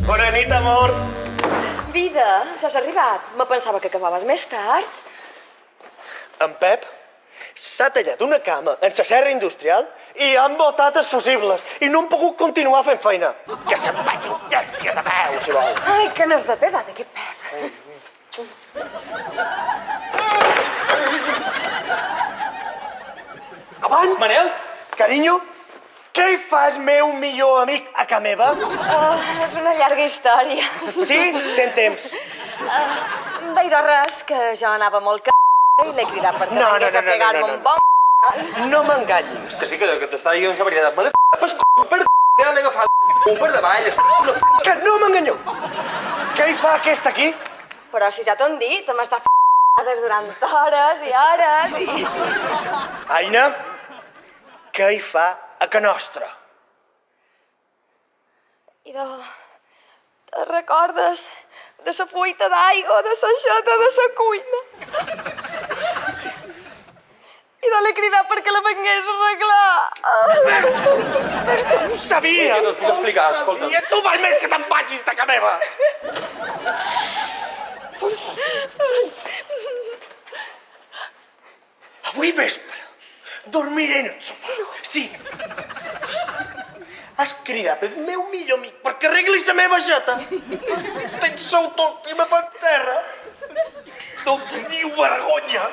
Bona nit, amor. Vida, ja has arribat. Me pensava que acabaves més tard. En Pep s'ha tallat una cama en la serra industrial i han botat els fusibles i no han pogut continuar fent feina. Que se'n vagi urgència de veu, si vol. Ai, que n'has de pesat, aquest Pep. Avant! Manel? Carinyo, què hi fas, meu millor amic, a ca meva? És una llarga història. Sí? Ten temps. Bé, de res, que jo anava molt i l'he cridat perquè No, vingués a pegar-me un bon No m'enganyis. Que sí, que t'està dient la veritat. Me per l'he agafat per davall. Que no m'enganyeu. Què hi fa aquest aquí? Però si ja t'ho han dit, m'està des durant hores i hores i... Aina, què hi fa a ca nostra? I te recordes de la fuita d'aigua, de la xeta, de la cuina? I de l'he cridat perquè la vingués a arreglar. Esto ho sabia. Què te'l puc explicar, escolta. I tu val més que te'n vagis de ca meva. Avui vespre dormiré en el sofà. Sí. Has cridat el meu millor amic perquè arreglis la meva jeta. Tens autoestima per terra. No teniu vergonya.